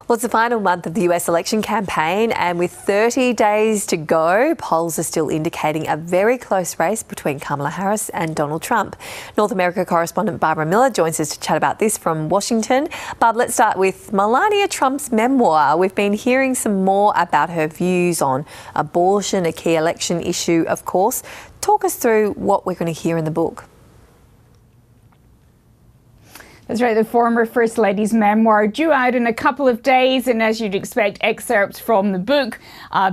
Well, it's the final month of the US election campaign, and with 30 days to go, polls are still indicating a very close race between Kamala Harris and Donald Trump. North America correspondent Barbara Miller joins us to chat about this from Washington. Barb, let's start with Melania Trump's memoir. We've been hearing some more about her views on abortion, a key election issue, of course. Talk us through what we're going to hear in the book. That's right, the former First Lady's memoir due out in a couple of days, and as you'd expect, excerpts from the book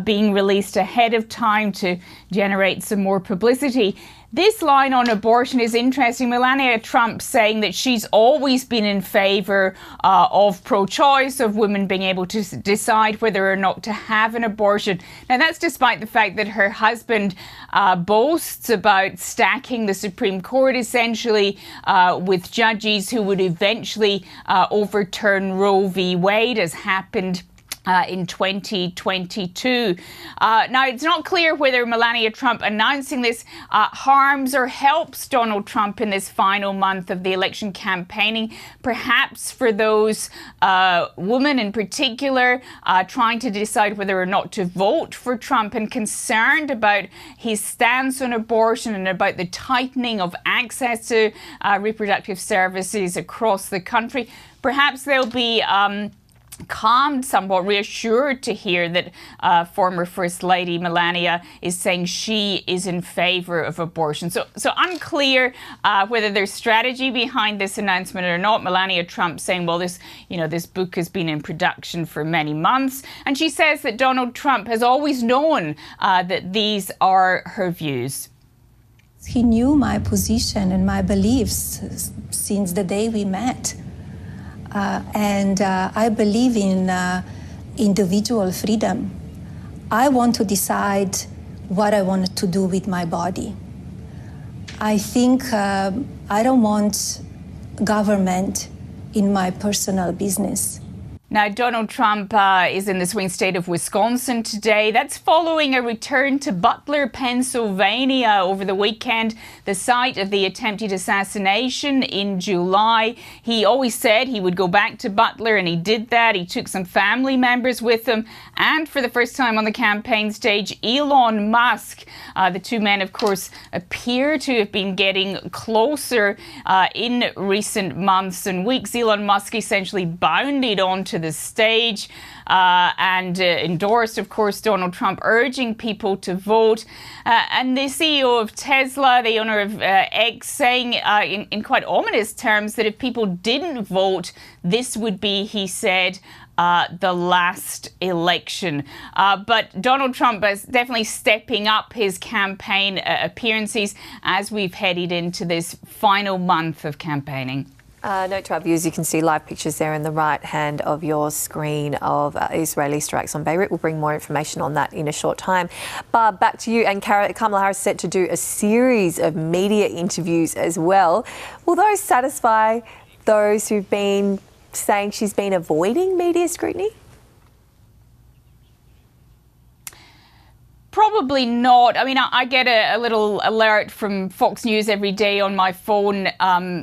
being released ahead of time to generate some more publicity. This line on abortion is interesting. Melania Trump saying that she's always been in favour of pro-choice, of women being able to decide whether or not to have an abortion. Now, that's despite the fact that her husband boasts about stacking the Supreme Court, essentially, with judges who would eventually overturn Roe v. Wade, as happened in 2022. Now, it's not clear whether Melania Trump announcing this harms or helps Donald Trump in this final month of the election campaigning. Perhaps for those women in particular trying to decide whether or not to vote for Trump and concerned about his stance on abortion and about the tightening of access to reproductive services across the country. Perhaps they'll be calmed, somewhat reassured to hear that former First Lady Melania is saying she is in favour of abortion. So unclear whether there's strategy behind this announcement or not. Melania Trump saying, well, this book has been in production for many months. And she says that Donald Trump has always known that these are her views. He knew my position and my beliefs since the day we met. And I believe in individual freedom. I want to decide what I want to do with my body. I think I don't want government in my personal business. Now, Donald Trump is in the swing state of Wisconsin today. That's following a return to Butler, Pennsylvania over the weekend, the site of the attempted assassination in July. He always said he would go back to Butler, and he did that. He took some family members with him. And for the first time on the campaign stage, Elon Musk. The two men, of course, appear to have been getting closer in recent months and weeks. Elon Musk essentially bounded onto the stage and endorsed, of course, Donald Trump, urging people to vote. And the CEO of Tesla, the owner of X, saying in quite ominous terms that if people didn't vote, this would be, he said, the last election. But Donald Trump is definitely stepping up his campaign appearances as we've headed into this final month of campaigning. Note to our viewers, you can see live pictures there in the right hand of your screen of Israeli strikes on Beirut. We'll bring more information on that in a short time. Barb, back to you. And Kamala Harris set to do a series of media interviews as well. Will those satisfy those who've been saying she's been avoiding media scrutiny? Probably not. I mean, I get a little alert from Fox News every day on my phone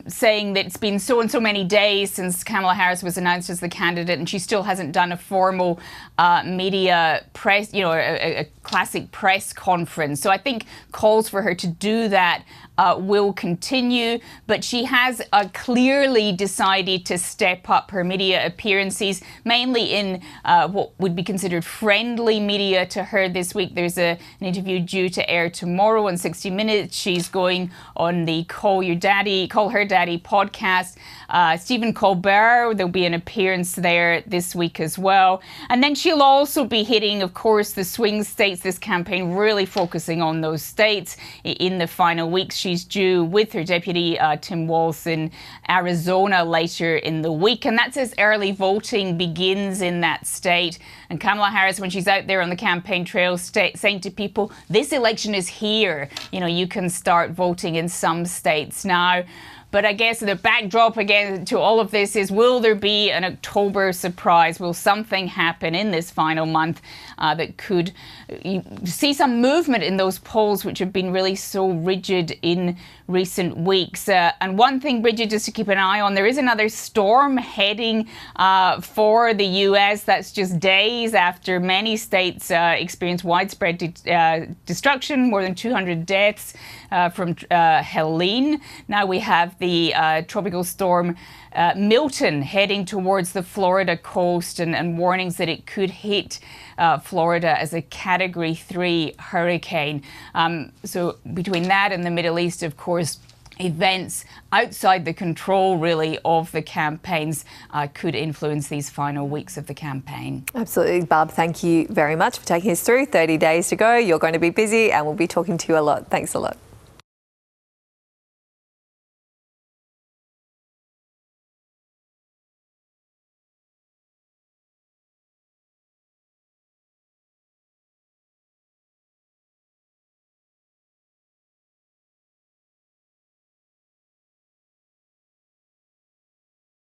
saying that it's been so and so many days since Kamala Harris was announced as the candidate, and she still hasn't done a formal media press, a classic press conference. So I think calls for her to do that will continue, but she has clearly decided to step up her media appearances, mainly in what would be considered friendly media to her this week. There's an interview due to air tomorrow on 60 Minutes. She's going on the Call Her Daddy podcast. Stephen Colbert, there'll be an appearance there this week as well. And then she'll also be hitting, of course, the swing states, this campaign really focusing on those states in the final weeks. She's due with her deputy, Tim Walz, in Arizona later in the week. And that's as early voting begins in that state. And Kamala Harris, when she's out there on the campaign trail, saying to people, this election is here. You can start voting in some states now. But I guess the backdrop again to all of this is, will there be an October surprise? Will something happen in this final month that could see some movement in those polls which have been really so rigid in recent weeks? And one thing, Bridget, just to keep an eye on, there is another storm heading for the US. That's just days after many states experienced widespread destruction, more than 200 deaths from Helene. Now we have the tropical storm Milton heading towards the Florida coast, and warnings that it could hit Florida as a Category 3 hurricane. So between that and the Middle East, of course, events outside the control, really, of the campaigns could influence these final weeks of the campaign. Absolutely. Barb, thank you very much for taking us through 30 days to go. You're going to be busy and we'll be talking to you a lot. Thanks a lot.